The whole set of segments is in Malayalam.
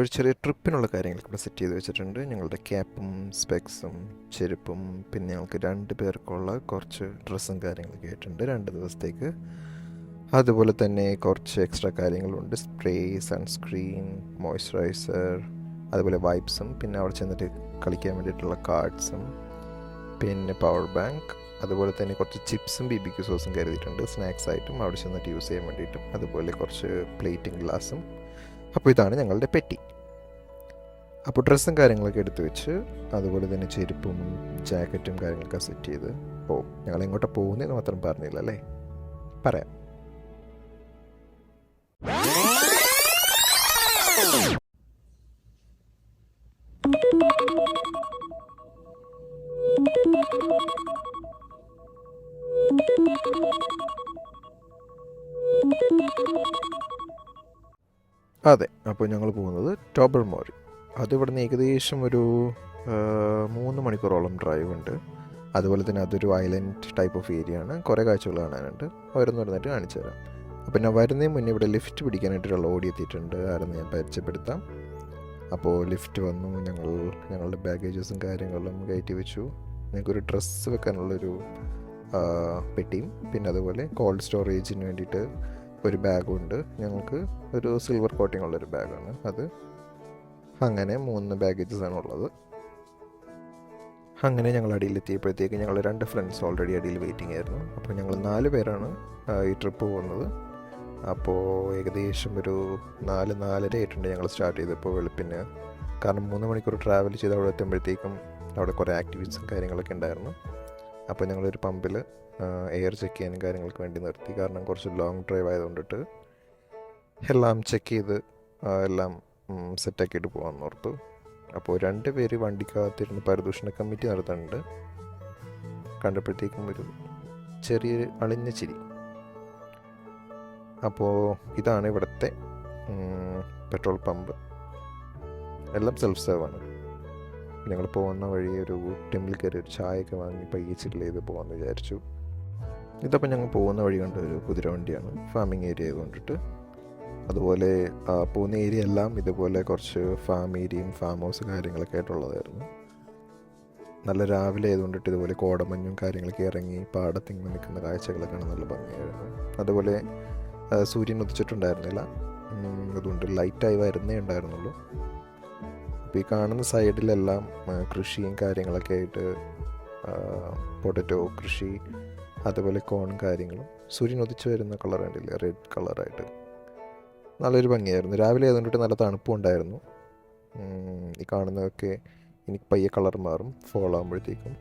ഞങ്ങളൊരു ചെറിയ ട്രിപ്പിനുള്ള കാര്യങ്ങളൊക്കെ ഇവിടെ സെറ്റ് ചെയ്ത് വെച്ചിട്ടുണ്ട്. ഞങ്ങളുടെ ക്യാപ്പും സ്പെക്സും ചെരുപ്പും പിന്നെ ഞങ്ങൾക്ക് 2 പേർക്കുള്ള കുറച്ച് ഡ്രസ്സും കാര്യങ്ങളൊക്കെ ആയിട്ടുണ്ട് 2 ദിവസത്തേക്ക്. അതുപോലെ തന്നെ കുറച്ച് എക്സ്ട്രാ കാര്യങ്ങളുണ്ട്. സ്പ്രേ, സൺസ്ക്രീൻ, മോയ്സ്ചറൈസർ, അതുപോലെ വൈപ്സും പിന്നെ അവിടെ ചെന്നിട്ട് കളിക്കാൻ വേണ്ടിയിട്ടുള്ള കാർഡ്സും പിന്നെ പവർ ബാങ്ക്, അതുപോലെ തന്നെ കുറച്ച് ചിപ്സും BBQ സോസും കരുതിയിട്ടുണ്ട് സ്നാക്സ് ആയിട്ടും അവിടെ ചെന്നിട്ട് യൂസ് ചെയ്യാൻ വേണ്ടിയിട്ടും. അതുപോലെ കുറച്ച് പ്ലേറ്റിംഗ് ഗ്ലാസും. അപ്പോൾ ഇതാണ് ഞങ്ങളുടെ പെട്ടി. അപ്പോൾ ഡ്രസ്സും കാര്യങ്ങളൊക്കെ എടുത്തു വെച്ച് അതുപോലെ തന്നെ ചെരുപ്പും ജാക്കറ്റും കാര്യങ്ങളൊക്കെ സെറ്റ് ചെയ്ത് പോവും. ഞങ്ങൾ എങ്ങോട്ടാണ് പോകുന്നതെന്ന് മാത്രം പറഞ്ഞില്ല അല്ലേ? പറയാം. അതെ, അപ്പോൾ ഞങ്ങൾ പോകുന്നത് ടോബർമോറി. അതിവിടുന്ന് ഏകദേശം ഒരു 3 മണിക്കൂറോളം ഡ്രൈവ് ഉണ്ട്. അതുപോലെ തന്നെ അതൊരു ഐലൻഡ് ടൈപ്പ് ഓഫ് ഏരിയ ആണ്. കുറേ കാഴ്ചകൾ കാണാനുണ്ട്. ഓരോന്നിട്ട് കാണിച്ചു തരാം. അപ്പോൾ ഞാൻ വരുന്നതിന് മുന്നേ ഇവിടെ ലിഫ്റ്റ് പിടിക്കാനായിട്ടൊരാൾ ഓടിയെത്തിയിട്ടുണ്ട്. ആരെന്ന് ഞാൻ പരിചയപ്പെടുത്താം. അപ്പോൾ ലിഫ്റ്റ് വന്നു. ഞങ്ങളുടെ ബാഗേജസും കാര്യങ്ങളും കയറ്റി വെച്ചു. ഞങ്ങൾക്കൊരു ഡ്രസ്സ് വെക്കാനുള്ളൊരു പെട്ടിയും പിന്നെ അതുപോലെ കോൾഡ് സ്റ്റോറേജിന് വേണ്ടിയിട്ട് ഒരു ബാഗുണ്ട്. ഞങ്ങൾക്ക് ഒരു സിൽവർ കോട്ടിംഗ് ഉള്ളൊരു ബാഗാണ് അത്. അങ്ങനെ 3 ബാഗേജസാണ് ഉള്ളത്. അങ്ങനെ ഞങ്ങൾ അടിയിലെത്തിയപ്പോഴത്തേക്ക് ഞങ്ങൾ 2 ഫ്രണ്ട്സ് ഓൾറെഡി അടിയിൽ വെയിറ്റിംഗ് ആയിരുന്നു. അപ്പോൾ ഞങ്ങൾ 4 പേരാണ് ഈ ട്രിപ്പ് പോകുന്നത്. അപ്പോൾ ഏകദേശം ഒരു 4-4:30 ആയിട്ടുണ്ട് ഞങ്ങൾ സ്റ്റാർട്ട് ചെയ്തപ്പോൾ വെളുപ്പിന്. കാരണം 3 മണിക്കൂർ ട്രാവൽ ചെയ്ത് അവിടെ എത്തുമ്പോഴത്തേക്കും അവിടെ കുറേ ആക്ടിവിറ്റീസും കാര്യങ്ങളൊക്കെ ഉണ്ടായിരുന്നു. അപ്പോൾ ഞങ്ങളൊരു പമ്പിൽ എയർ ചെക്ക് ചെയ്യാനും കാര്യങ്ങൾക്ക് വേണ്ടി നിർത്തി. കാരണം കുറച്ച് ലോങ് ഡ്രൈവ് ആയതുകൊണ്ടിട്ട് എല്ലാം ചെക്ക് ചെയ്ത് എല്ലാം സെറ്റാക്കിയിട്ട് പോകാമെന്ന് ഓർത്തു. അപ്പോൾ 2 പേര് വണ്ടിക്കകത്തിരുന്ന് പരിദൂഷണ കമ്മിറ്റി നടത്തുന്നുണ്ട്. കണ്ടപ്പോഴത്തേക്കും ഒരു ചെറിയൊരു അളിഞ്ഞ ചിരി. അപ്പോൾ ഇതാണ് ഇവിടുത്തെ പെട്രോൾ പമ്പ്. എല്ലാം സെൽഫ് സെർവാണ്. ഞങ്ങൾ പോകുന്ന വഴി ഒരു ടെമ്പിൾ കയറി ഒരു ചായയൊക്കെ വാങ്ങി പയ്യെ ചില്ല് ചെയ്ത് പോകാമെന്ന് വിചാരിച്ചു. ഇതപ്പോൾ ഞങ്ങൾ പോകുന്ന വഴി കണ്ട ഒരു കുതിരവണ്ടിയാണ്. Farming area ആയതുകൊണ്ടിട്ട്. അതുപോലെ പോകുന്ന ഏരിയ എല്ലാം ഇതുപോലെ കുറച്ച് ഫാം ഏരിയയും ഫാം ഹൗസ് കാര്യങ്ങളൊക്കെ ആയിട്ടുള്ളതായിരുന്നു. നല്ല രാവിലെ ആയതുകൊണ്ടിട്ട് ഇതുപോലെ കോടമഞ്ഞും കാര്യങ്ങളൊക്കെ ഇറങ്ങി പാടത്തിങ്ങനെ നിൽക്കുന്ന കാഴ്ചകളൊക്കെ നല്ല ഭംഗിയായിരുന്നു. അതുപോലെ സൂര്യൻ ഉദിച്ചിട്ടുണ്ടായിരുന്നില്ല, അതുകൊണ്ട് ലൈറ്റായി വരുന്നേ ഉണ്ടായിരുന്നുള്ളൂ. അപ്പോൾ ഈ കാണുന്ന സൈഡിലെല്ലാം കൃഷിയും കാര്യങ്ങളൊക്കെ ആയിട്ട് പൊട്ടറ്റോ കൃഷി, അതുപോലെ കോൺ കാര്യങ്ങളും. സൂര്യൻ ഉദിച്ച് വരുന്ന കളർ കണ്ടില്ലേ, റെഡ് കളറായിട്ട് നല്ലൊരു ഭംഗിയായിരുന്നു. രാവിലെ ആയതുകൊണ്ടിട്ട് നല്ല തണുപ്പും ഉണ്ടായിരുന്നു. ഈ കാണുന്നതൊക്കെ എനിക്ക് പയ്യെ കളർ മാറും ഫോൾ ആകുമ്പോഴത്തേക്കും.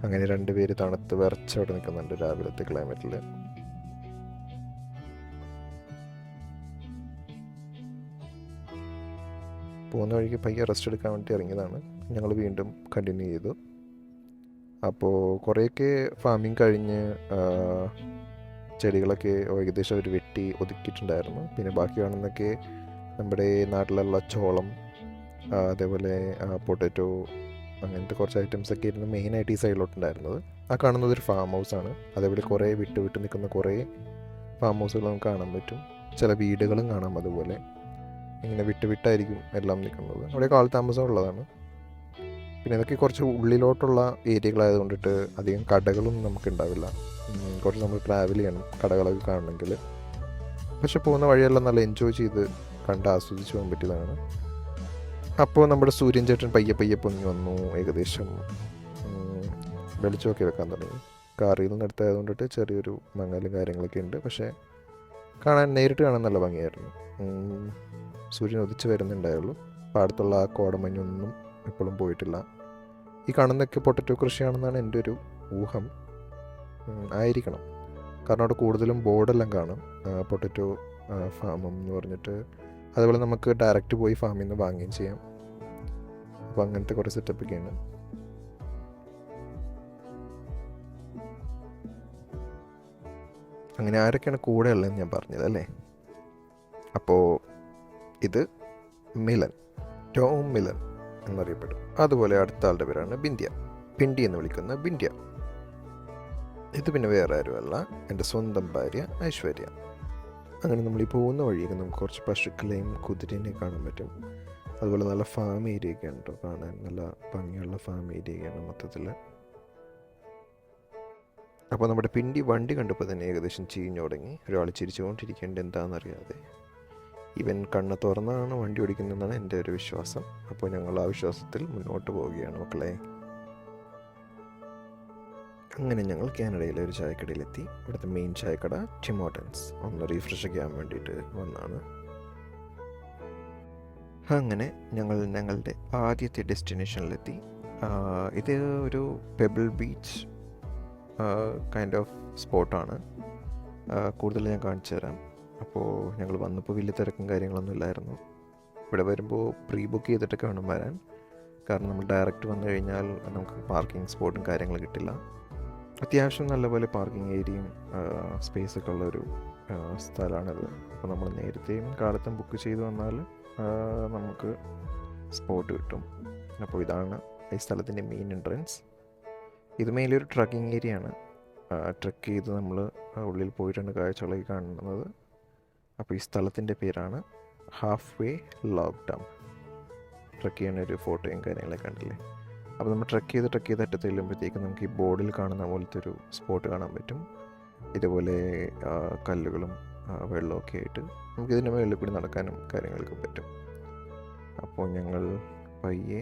അങ്ങനെ 2 പേര് തണുത്ത് വിറച്ചവിടെ നിൽക്കുന്നുണ്ട് രാവിലത്തെ ക്ലൈമറ്റിൽ. പോകുന്ന വഴിക്ക് പയ്യെ റെസ്റ്റ് എടുക്കാൻ വേണ്ടി ഇറങ്ങിയതാണ്. ഞങ്ങൾ വീണ്ടും കണ്ടിന്യൂ ചെയ്തു. അപ്പോൾ കുറേയൊക്കെ ഫാമിങ് കഴിഞ്ഞ് ചെടികളൊക്കെ ഏകദേശം അവർ വെട്ടി ഒതുക്കിയിട്ടുണ്ടായിരുന്നു. പിന്നെ ബാക്കി കാണുന്നതൊക്കെ നമ്മുടെ നാട്ടിലുള്ള ചോളം, അതേപോലെ പൊട്ടറ്റോ, അങ്ങനത്തെ കുറച്ച് ഐറ്റംസൊക്കെ ആയിരുന്നു മെയിനായിട്ട് ഈ സൈഡിലോട്ടുണ്ടായിരുന്നത്. ആ കാണുന്നത് ഒരു ഫാം ഹൗസാണ്. അതേപോലെ കുറേ വിട്ട് നിൽക്കുന്ന കുറേ ഫാം ഹൗസുകൾ നമുക്ക് കാണാൻ പറ്റും. ചില വീടുകളും കാണാം. അതുപോലെ ഇങ്ങനെ വിട്ടായിരിക്കും എല്ലാം നിൽക്കുന്നത്. അവിടെ കാലതാമസം ഉള്ളതാണ്. പിന്നെ ഇതൊക്കെ കുറച്ച് ഉള്ളിലോട്ടുള്ള ഏരിയകളായതുകൊണ്ടിട്ട് അധികം കടകളൊന്നും നമുക്കുണ്ടാവില്ല. കുറച്ച് നമ്മൾ ട്രാവൽ ചെയ്യണം കടകളൊക്കെ കാണണമെങ്കിൽ. പക്ഷെ പോകുന്ന വഴിയെല്ലാം നല്ല എൻജോയ് ചെയ്ത് കണ്ട് ആസ്വദിച്ച് പോകാൻ പറ്റിയതാണ്. അപ്പോൾ നമ്മുടെ സൂര്യൻ ചേട്ടൻ പയ്യെ പൊങ്ങി വന്നു. ഏകദേശം വെളിച്ചമൊക്കെ വെക്കാൻ തുടങ്ങി. കാറിൽ നിന്ന് എടുത്തായതുകൊണ്ടിട്ട് ചെറിയൊരു മങ്ങലും കാര്യങ്ങളൊക്കെ ഉണ്ട്. പക്ഷേ നേരിട്ട് കാണാൻ നല്ല ഭംഗിയായിരുന്നു. സൂര്യൻ ഉദിച്ച് വരുന്നുണ്ടായുള്ളൂ. പാടത്തുള്ള ആ കോടമഞ്ഞൊന്നും ഇപ്പോഴും പോയിട്ടില്ല. ഈ കാണുന്നതൊക്കെ പൊട്ടറ്റോ കൃഷിയാണെന്നാണ് എൻ്റെ ഒരു ഊഹം. ആയിരിക്കണം. കാരണം അവിടെ കൂടുതലും ബോർഡെല്ലാം കാണും, പൊട്ടറ്റോ ഫാമും എന്ന് പറഞ്ഞിട്ട്. അതുപോലെ നമുക്ക് ഡയറക്റ്റ് പോയി ഫാമിൽ നിന്ന് വാങ്ങുകയും ചെയ്യാം. അപ്പോൾ അങ്ങനത്തെ കുറേ സെറ്റപ്പൊക്കെയാണ്. അങ്ങനെ ആരൊക്കെയാണ് കൂടെ ഉള്ളതെന്ന് ഞാൻ പറഞ്ഞത് അല്ലേ? അപ്പോൾ ഇത് മിലൻ, ടോം മിലൻ എന്നറിയപ്പെടും. അതുപോലെ അടുത്ത ആളുടെ പേരാണ് ബിന്ധ്യ, പിണ്ടി എന്ന് വിളിക്കുന്ന ബിന്ധ്യ. ഇത് പിന്നെ വേറെ ആരുമല്ല, എൻ്റെ സ്വന്തം ഭാര്യ ഐശ്വര്യ. അങ്ങനെ നമ്മൾ ഈ പോകുന്ന വഴിയൊക്കെ നമുക്ക് കുറച്ച് പശുക്കളെയും കുതിരേനെയും കാണാൻ പറ്റും. അതുപോലെ നല്ല ഫാം ഏരിയയൊക്കെയാണ് കേട്ടോ കാണാൻ, നല്ല ഭംഗിയുള്ള ഫാം ഏരിയയൊക്കെയാണ് മൊത്തത്തിൽ. അപ്പോൾ നമ്മുടെ പിണ്ടി വണ്ടി കണ്ടപ്പോൾ തന്നെ ഏകദേശം ചീഞ്ഞു തുടങ്ങി. ഒരാൾ ചിരിച്ചുകൊണ്ടിരിക്കേണ്ടത് എന്താണെന്നറിയാതെ. ഇവൻ കണ്ണ് തുറന്നാണ് വണ്ടി ഓടിക്കുന്നതെന്നാണ് എൻ്റെ ഒരു വിശ്വാസം. അപ്പോൾ ഞങ്ങൾ ആ വിശ്വാസത്തിൽ മുന്നോട്ട് പോവുകയാണ് മക്കളെ. അങ്ങനെ ഞങ്ങൾ കാനഡയിലെ ഒരു ചായക്കടയിലെത്തി. ഇവിടുത്തെ മെയിൻ ചായക്കട ടിം ഹോർട്ടൻസ്. ഒന്ന് റീഫ്രഷ് ചെയ്യാൻ വേണ്ടിയിട്ട് വന്നാണ്. അങ്ങനെ ഞങ്ങൾ ഞങ്ങളുടെ ആദ്യത്തെ ഡെസ്റ്റിനേഷനിലെത്തി. ഇത് ഒരു പെബിൾ ബീച്ച് കൈൻഡ് ഓഫ് സ്പോട്ടാണ്. കൂടുതൽ ഞാൻ കാണിച്ചു തരാം. അപ്പോൾ ഞങ്ങൾ വന്നപ്പോൾ വലിയ തിരക്കും കാര്യങ്ങളൊന്നും ഇല്ലായിരുന്നു. ഇവിടെ വരുമ്പോൾ പ്രീ ബുക്ക് ചെയ്തിട്ടൊക്കെ വേണം വരാൻ. കാരണം നമ്മൾ ഡയറക്റ്റ് വന്നു കഴിഞ്ഞാൽ നമുക്ക് പാർക്കിംഗ് സ്പോട്ടും കാര്യങ്ങളും കിട്ടില്ല. അത്യാവശ്യം നല്ലപോലെ പാർക്കിംഗ് ഏരിയയും സ്പേസൊക്കെ ഉള്ളൊരു സ്ഥലമാണിത്. അപ്പോൾ നമ്മൾ നേരത്തെയും കാലത്തും ബുക്ക് ചെയ്ത് വന്നാൽ നമുക്ക് സ്പോട്ട് കിട്ടും. അപ്പോൾ ഇതാണ് ഈ സ്ഥലത്തിൻ്റെ മെയിൻ എൻട്രൻസ്. ഇത് മെയിൻലി ഒരു ട്രക്കിംഗ് ഏരിയ ആണ്. ട്രക്ക് ചെയ്ത് നമ്മൾ ഉള്ളിൽ പോയിട്ടാണ് കാഴ്ചകളൊക്കെ കാണുന്നത്. അപ്പോൾ ഈ സ്ഥലത്തിൻ്റെ പേരാണ് half way log dump. Truck ചെയ്യുന്ന ഒരു ഫോട്ടോയും കാര്യങ്ങളൊക്കെ കണ്ടില്ലേ. അപ്പോൾ നമ്മൾ ട്രക്ക് ചെയ്ത് അറ്റത്ത് ചെല്ലുമ്പോഴത്തേക്കും നമുക്ക് ഈ ബോർഡിൽ കാണുന്ന പോലത്തെ ഒരു സ്പോട്ട് കാണാൻ പറ്റും. ഇതുപോലെ കല്ലുകളും വെള്ളമൊക്കെ ആയിട്ട് നമുക്കിതിൻ്റെ മേളിൽ കൂടി നടക്കാനും കാര്യങ്ങളൊക്കെ പറ്റും. അപ്പോൾ ഞങ്ങൾ പയ്യെ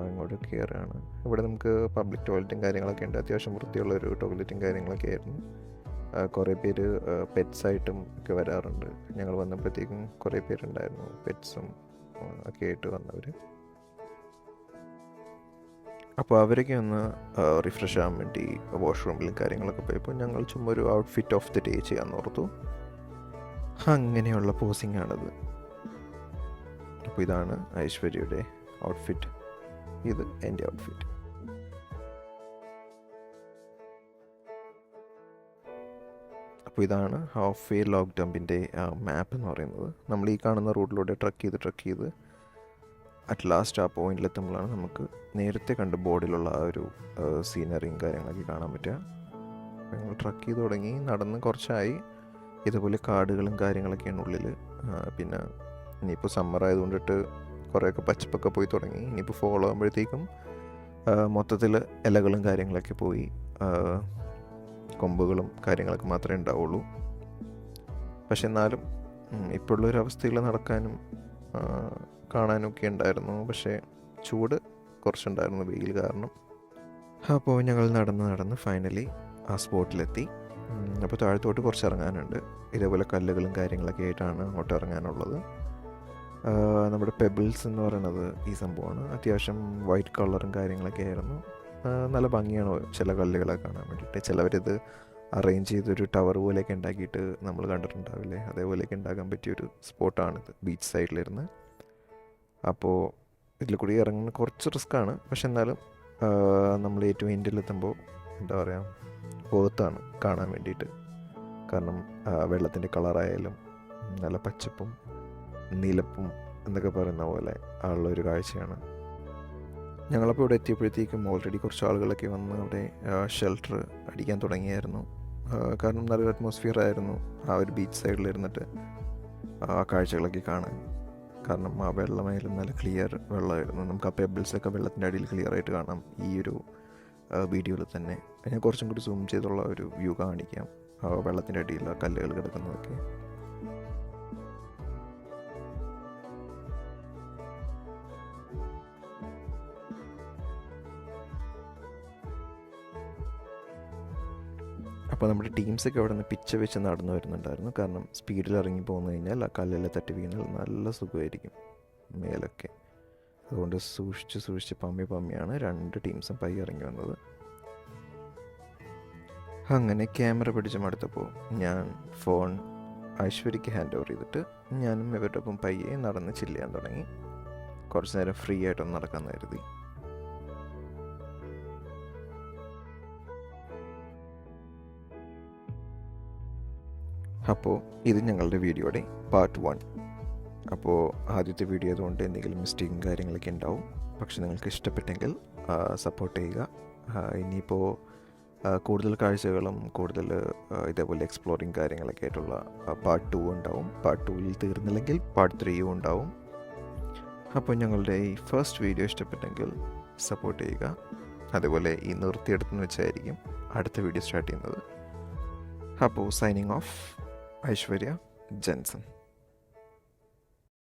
ഇങ്ങോട്ട് കയറുകയാണ്. ഇവിടെ നമുക്ക് പബ്ലിക് ടോയ്ലറ്റും കാര്യങ്ങളൊക്കെ ഉണ്ട്. അത്യാവശ്യം വൃത്തിയുള്ളൊരു ടോയ്ലറ്റും കാര്യങ്ങളൊക്കെ ആയിരുന്നു. കുറേ പേര് പെറ്റ്സായിട്ടും ഒക്കെ വരാറുണ്ട്. ഞങ്ങൾ വന്നപ്പോഴത്തേക്കും കുറേ പേരുണ്ടായിരുന്നു പെറ്റ്സും ഒക്കെ ആയിട്ട് വന്നവർ. അപ്പോൾ അവരൊക്കെ ഒന്ന് റിഫ്രഷ് ആകാൻ വേണ്ടി വാഷ്റൂമിലും കാര്യങ്ങളൊക്കെ പോയപ്പോൾ ഞങ്ങൾ ചുമ്മാ ഒരു ഔട്ട്ഫിറ്റ് ഓഫ് ദി ഡേ ചെയ്യാമെന്ന് ഓർത്തു. അങ്ങനെയുള്ള പോസിങ് ആണത്. അപ്പോൾ ഇതാണ് ഐശ്വര്യയുടെ ഔട്ട്ഫിറ്റ്, ഇത് എൻ്റെ ഔട്ട്ഫിറ്റ്. അപ്പോൾ ഇതാണ് ഹാഫ് വേ ലോഗ് ഡംപിൻ്റെ മാപ്പ് എന്ന് പറയുന്നത്. നമ്മൾ ഈ കാണുന്ന റൂട്ടിലൂടെ ട്രക്ക് ചെയ്ത് അറ്റ് ലാസ്റ്റ് ആ പോയിന്റിലെത്തുമ്പോഴാണ് നമുക്ക് നേരത്തെ കണ്ട ബോർഡിലുള്ള ആ ഒരു സീനറിയും കാര്യങ്ങളൊക്കെ കാണാൻ പറ്റുക. ഞങ്ങൾ ട്രക്ക് ചെയ്ത് തുടങ്ങി, നടന്ന് കുറച്ചായി. ഇതുപോലെ കാടുകളും കാര്യങ്ങളൊക്കെയാണ് ഉള്ളിൽ. പിന്നെ ഇനിയിപ്പോൾ സമ്മർ ആയതുകൊണ്ടിട്ട് കുറേയൊക്കെ പച്ചപ്പൊക്കെ പോയി തുടങ്ങി. ഇനിയിപ്പോൾ ഫോളോ ആകുമ്പോഴത്തേക്കും മൊത്തത്തിൽ ഇലകളും കാര്യങ്ങളൊക്കെ പോയി കൊമ്പുകളും കാര്യങ്ങളൊക്കെ മാത്രമേ ഉണ്ടാവുള്ളൂ. പക്ഷെ എന്നാലും ഇപ്പോഴുള്ളൊരവസ്ഥയിൽ നടക്കാനും കാണാനൊക്കെ ഉണ്ടായിരുന്നു. പക്ഷേ ചൂട് കുറച്ചുണ്ടായിരുന്നു വെയിൽ കാരണം. അപ്പോൾ ഞങ്ങൾ നടന്ന് ഫൈനലി ആ സ്പോട്ടിലെത്തി. അപ്പോൾ താഴത്തോട്ട് കുറച്ച് ഇറങ്ങാനുണ്ട്. ഇതേപോലെ കല്ലുകളും കാര്യങ്ങളൊക്കെ ആയിട്ടാണ് അങ്ങോട്ട് ഇറങ്ങാനുള്ളത്. നമ്മുടെ പെബിൾസ് എന്ന് പറയുന്നത് ഈ സംഭവമാണ്. അത്യാവശ്യം വൈറ്റ് കളറും കാര്യങ്ങളൊക്കെ ആയിരുന്നു. നല്ല ഭംഗിയാണ് ചില കല്ലുകളൊക്കെ കാണാൻ വേണ്ടിയിട്ട്. ചിലവരിത് അറേഞ്ച് ചെയ്തൊരു ടവർ പോലെയൊക്കെ ഉണ്ടാക്കിയിട്ട് നമ്മൾ കണ്ടിട്ടുണ്ടാവില്ലേ, അതേപോലെയൊക്കെ ഉണ്ടാക്കാൻ പറ്റിയൊരു സ്പോട്ടാണിത്, ബീച്ച് സൈഡിലിരുന്ന്. അപ്പോൾ ഇതിൽ കൂടി ഇറങ്ങുന്ന കുറച്ച് റിസ്ക്കാണ്. പക്ഷെ എന്നാലും നമ്മൾ ഏറ്റവും എൻഡിലെത്തുമ്പോൾ എന്താ പറയുക, പോത്താണ് കാണാൻ വേണ്ടിയിട്ട്. കാരണം വെള്ളത്തിൻ്റെ കളറായാലും നല്ല പച്ചപ്പും നീലപ്പും എന്നൊക്കെ പറയുന്ന പോലെ ഉള്ളൊരു കാഴ്ചയാണ്. ഞങ്ങളപ്പോൾ ഇവിടെ എത്തിയപ്പോഴത്തേക്കും ഓൾറെഡി കുറച്ച് ആളുകളൊക്കെ വന്ന് അവിടെ ഷെൽട്ടർ അടിക്കാൻ തുടങ്ങിയായിരുന്നു. കാരണം നല്ലൊരു അറ്റ്മോസ്ഫിയർ ആയിരുന്നു ആ ഒരു ബീച്ച് സൈഡിലിരുന്നിട്ട് ആ കാഴ്ചകളൊക്കെ കാണാൻ. കാരണം ആ വെള്ളമായാലും നല്ല ക്ലിയർ വെള്ളമായിരുന്നു. നമുക്ക് ആ പെബിൾസൊക്കെ വെള്ളത്തിൻ്റെ അടിയിൽ ക്ലിയർ ആയിട്ട് കാണാം ഈ ഒരു വീഡിയോയിൽ തന്നെ. ഞാൻ കുറച്ചും കൂടി സൂം ചെയ്തുള്ള ഒരു വ്യൂ കാണിക്കാം, ആ വെള്ളത്തിൻ്റെ അടിയിൽ ആ കല്ലുകൾ കിടക്കുന്നതൊക്കെ. അപ്പോൾ നമ്മുടെ ടീംസൊക്കെ അവിടെ നിന്ന് പിച്ച വെച്ച് നടന്നു വരുന്നുണ്ടായിരുന്നു. കാരണം സ്പീഡിൽ ഇറങ്ങി പോന്നു കഴിഞ്ഞാൽ ആ കല്ലെല്ലാം തട്ടി വീണാൽ നല്ല സുഖമായിരിക്കും മേലൊക്കെ. അതുകൊണ്ട് സൂക്ഷിച്ച് പമ്മിയാണ് രണ്ട് ടീംസും പയ്യെ ഇറങ്ങി വന്നത്. അങ്ങനെ ക്യാമറ പിടിച്ച് മടുത്തപ്പോൾ ഞാൻ ഫോൺ ഐശ്വര്യയ്ക്ക് ഹാൻഡ് ഓവർ ചെയ്തിട്ട് ഞാനും ഇവരുടെ ഒപ്പം പയ്യെ നടന്ന് ചില്ല് ചെയ്യാൻ തുടങ്ങി. കുറച്ച് നേരം ഫ്രീ ആയിട്ടൊന്ന് നടക്കാൻ കരുതി. അപ്പോൾ ഇത് ഞങ്ങളുടെ വീഡിയോയുടെ പാർട്ട് 1. അപ്പോൾ ആദ്യത്തെ വീഡിയോ ആയതുകൊണ്ട് എന്തെങ്കിലും മിസ്റ്റേക്കും കാര്യങ്ങളൊക്കെ ഉണ്ടാവും. പക്ഷെ നിങ്ങൾക്ക് ഇഷ്ടപ്പെട്ടെങ്കിൽ സപ്പോർട്ട് ചെയ്യുക. ഇനിയിപ്പോൾ കൂടുതൽ കാഴ്ചകളും കൂടുതൽ ഇതേപോലെ എക്സ്പ്ലോറിങ് കാര്യങ്ങളൊക്കെ ആയിട്ടുള്ള പാർട്ട് 2 ഉണ്ടാവും. പാർട്ട് 2 തീർന്നില്ലെങ്കിൽ പാർട്ട് 3 ഉണ്ടാവും. അപ്പോൾ ഞങ്ങളുടെ ഈ ഫസ്റ്റ് വീഡിയോ ഇഷ്ടപ്പെട്ടെങ്കിൽ സപ്പോർട്ട് ചെയ്യുക. അതുപോലെ ഈ നിർത്തിയെടുത്തെന്ന് വെച്ചായിരിക്കും അടുത്ത വീഡിയോ സ്റ്റാർട്ട് ചെയ്യുന്നത്. അപ്പോൾ സൈനിങ് ഓഫ്, ഐശ്വര്യ ജെൻസൺ.